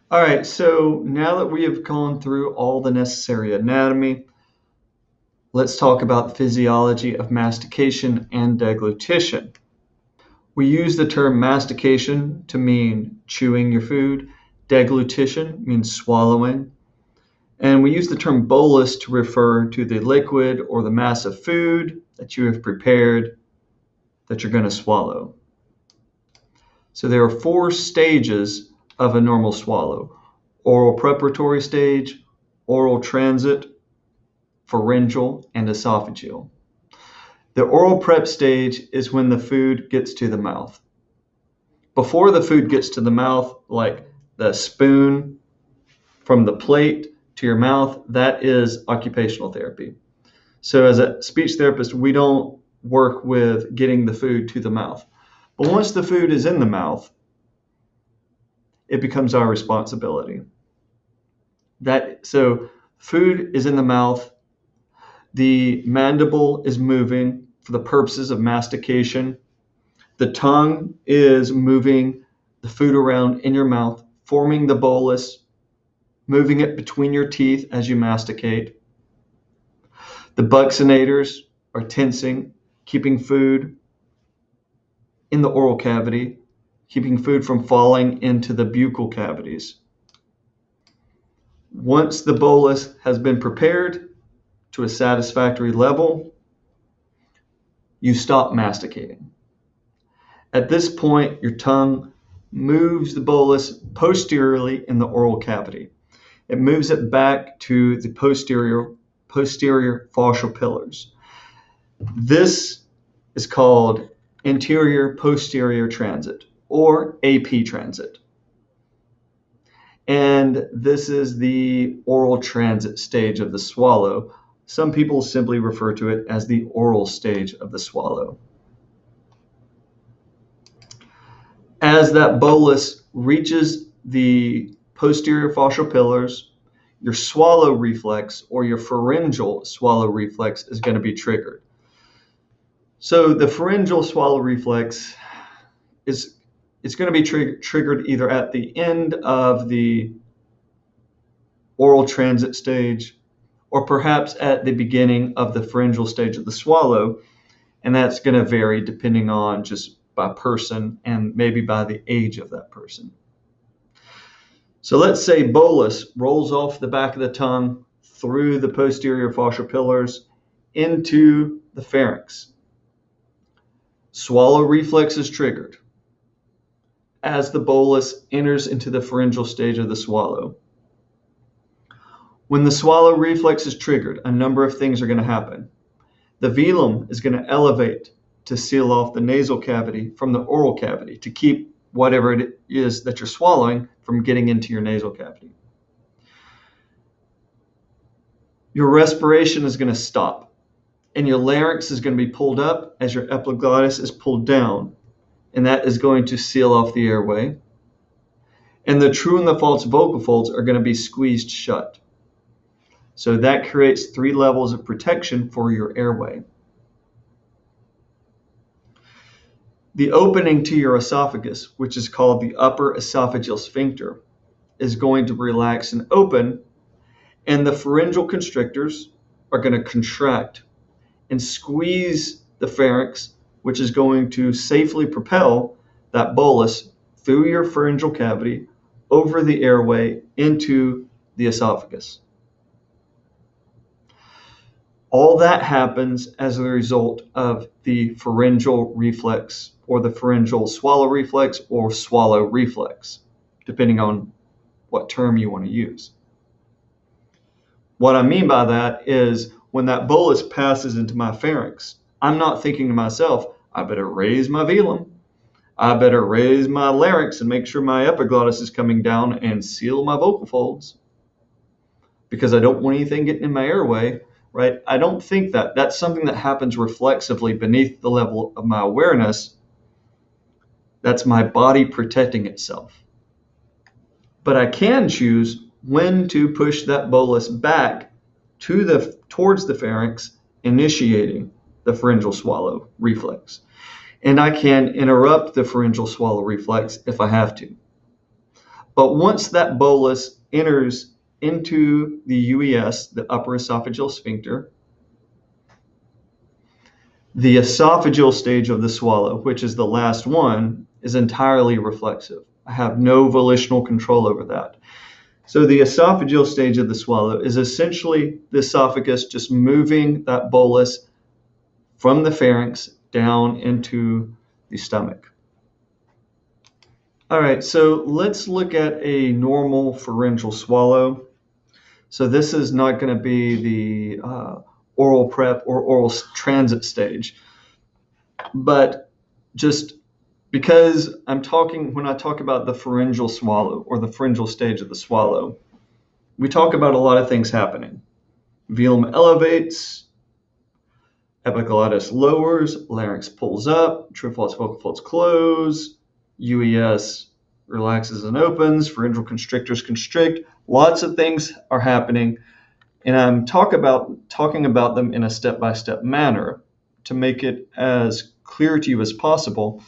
All right, so now that we have gone through all the necessary anatomy, let's talk about the physiology of mastication and deglutition. We use the term mastication to mean chewing your food. Deglutition means swallowing. And we use the term bolus to refer to the liquid or the mass of food that you have prepared that you're going to swallow. So there are 4 stages of a normal swallow: oral preparatory stage, oral transit, pharyngeal, and esophageal. The oral prep stage is when the food gets to the mouth. Before the food gets to the mouth, like the spoon from the plate to your mouth, that is occupational therapy. So as a speech therapist, we don't work with getting the food to the mouth. But once the food is in the mouth, it becomes our responsibility. So food is in the mouth, the mandible is moving for the purposes of mastication, the tongue is moving the food around in your mouth, forming the bolus, moving it between your teeth as you masticate. The buccinators are tensing, keeping food in the oral cavity, keeping food from falling into the buccal cavities. Once the bolus has been prepared to a satisfactory level, you stop masticating. At this point, your tongue moves the bolus posteriorly in the oral cavity. It moves it back to the posterior fascial pillars. This is called anterior posterior transit, or AP transit. And this is the oral transit stage of the swallow. Some people simply refer to it as the oral stage of the swallow. As that bolus reaches the posterior fascial pillars, your swallow reflex or your pharyngeal swallow reflex is going to be triggered. So the pharyngeal swallow reflex it's going to be triggered either at the end of the oral transit stage or perhaps at the beginning of the pharyngeal stage of the swallow, and that's going to vary depending on just by person and maybe by the age of that person. So let's say bolus rolls off the back of the tongue through the posterior fascial pillars into the pharynx. Swallow reflex is triggered as the bolus enters into the pharyngeal stage of the swallow. When the swallow reflex is triggered, a number of things are going to happen. The velum is going to elevate to seal off the nasal cavity from the oral cavity to keep whatever it is that you're swallowing from getting into your nasal cavity. Your respiration is going to stop, and your larynx is going to be pulled up as your epiglottis is pulled down, and that is going to seal off the airway. And the true and the false vocal folds are going to be squeezed shut. So that creates 3 levels of protection for your airway. The opening to your esophagus, which is called the upper esophageal sphincter, is going to relax and open, and the pharyngeal constrictors are going to contract and squeeze the pharynx, which is going to safely propel that bolus through your pharyngeal cavity over the airway into the esophagus. All that happens as a result of the pharyngeal reflex or the pharyngeal swallow reflex or swallow reflex, depending on what term you want to use. What I mean by that is when that bolus passes into my pharynx, I'm not thinking to myself, I better raise my velum, I better raise my larynx and make sure my epiglottis is coming down and seal my vocal folds because I don't want anything getting in my airway, right? I don't think that. That's something that happens reflexively beneath the level of my awareness. That's my body protecting itself. But I can choose when to push that bolus back towards the pharynx, initiating the pharyngeal swallow reflex. And I can interrupt the pharyngeal swallow reflex if I have to. But once that bolus enters into the UES, the upper esophageal sphincter, the esophageal stage of the swallow, which is the last one, is entirely reflexive. I have no volitional control over that. So the esophageal stage of the swallow is essentially the esophagus just moving that bolus from the pharynx down into the stomach. All right, so let's look at a normal pharyngeal swallow. So this is not going to be the oral prep or oral transit stage, but just because when I talk about the pharyngeal swallow or the pharyngeal stage of the swallow, we talk about a lot of things happening. Velum elevates, epiglottis lowers, larynx pulls up, true false vocal folds close, UES relaxes and opens, pharyngeal constrictors constrict. Lots of things are happening, and I'm talking about them in a step-by-step manner to make it as clear to you as possible.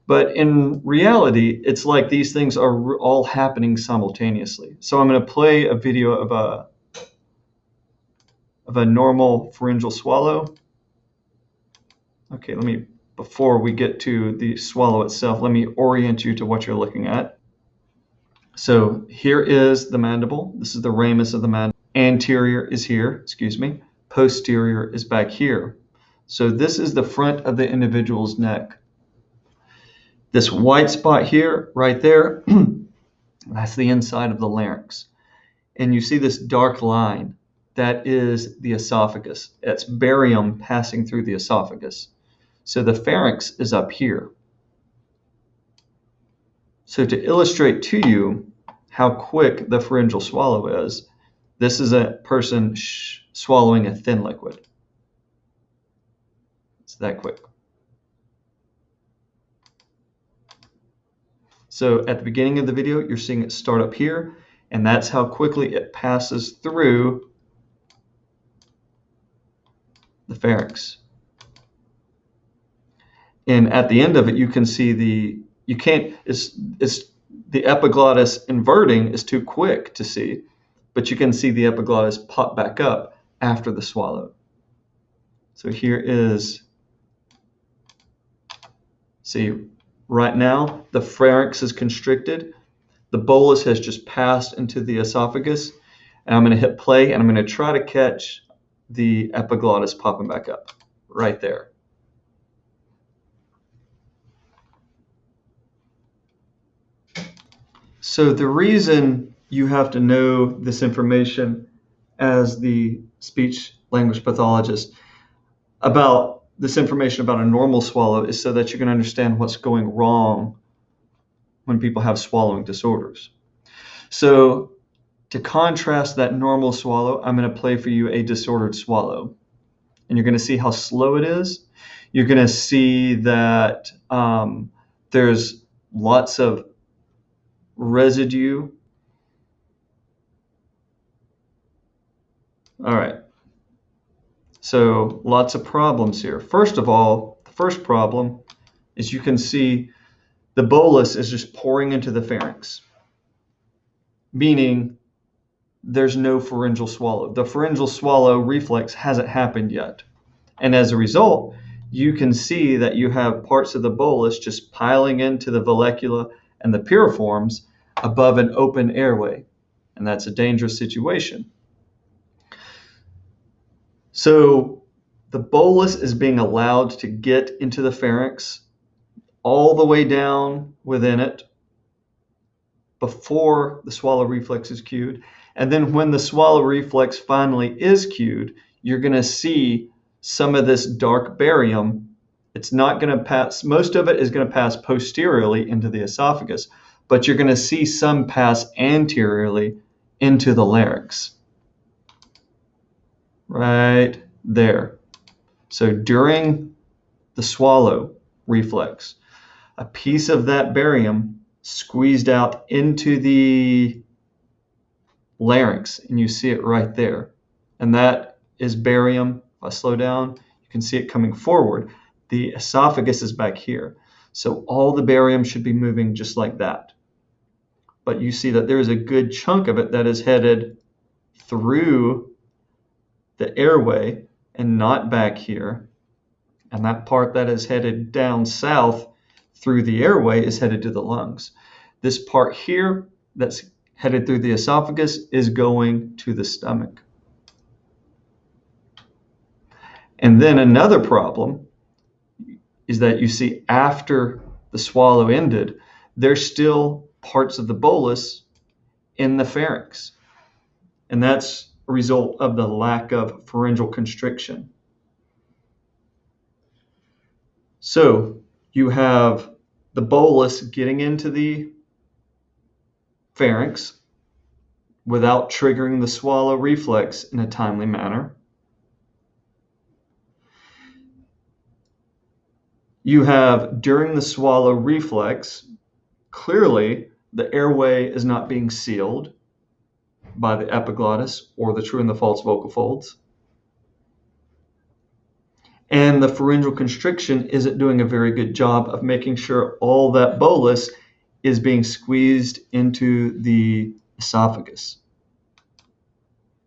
But in reality, it's like these things are all happening simultaneously. So I'm going to play a video of a normal pharyngeal swallow. Okay, before we get to the swallow itself, let me orient you to what you're looking at. So here is the mandible. This is the ramus of the mandible. Anterior is here, Posterior is back here. So this is the front of the individual's neck. This white spot here, right there, that's the inside of the larynx. And you see this dark line, that is the esophagus. It's barium passing through the esophagus. So the pharynx is up here. So to illustrate to you how quick the pharyngeal swallow is, this is a person swallowing a thin liquid. It's that quick. So at the beginning of the video, you're seeing it start up here, and that's how quickly it passes through the pharynx. And at the end of it, you can see the epiglottis inverting is too quick to see, but you can see the epiglottis pop back up after the swallow. So here is, see, right now the pharynx is constricted. The bolus has just passed into the esophagus, and I'm going to hit play, and I'm going to try to catch the epiglottis popping back up right there. So the reason you have to know this information as the speech language pathologist about this information about a normal swallow is so that you can understand what's going wrong when people have swallowing disorders. So to contrast that normal swallow, I'm going to play for you a disordered swallow. And you're going to see how slow it is. You're going to see that there's lots of residue. All right. So lots of problems here. First of all, the first problem is you can see the bolus is just pouring into the pharynx, meaning there's no pharyngeal swallow. The pharyngeal swallow reflex hasn't happened yet. And as a result, you can see that you have parts of the bolus just piling into the vallecula and the piriforms above an open airway. And that's a dangerous situation. So the bolus is being allowed to get into the pharynx all the way down within it before the swallow reflex is cued. And then when the swallow reflex finally is cued, you're going to see some of this dark barium. It's not going to pass, most of it is going to pass posteriorly into the esophagus, but you're going to see some pass anteriorly into the larynx. Right there. So during the swallow reflex, a piece of that barium squeezed out into the larynx, and you see it right there. And that is barium. If I slow down, you can see it coming forward. The esophagus is back here. So all the barium should be moving just like that. but you see that there is a good chunk of it that is headed through the airway and not back here. And that part that is headed down south through the airway is headed to the lungs. This part here that's headed through the esophagus is going to the stomach. And then another problem is that you see after the swallow ended, there's still parts of the bolus in the pharynx. And that's a result of the lack of pharyngeal constriction. So you have the bolus getting into the pharynx without triggering the swallow reflex in a timely manner. You have, during the swallow reflex, clearly the airway is not being sealed by the epiglottis or the true and the false vocal folds. And the pharyngeal constriction isn't doing a very good job of making sure all that bolus is being squeezed into the esophagus.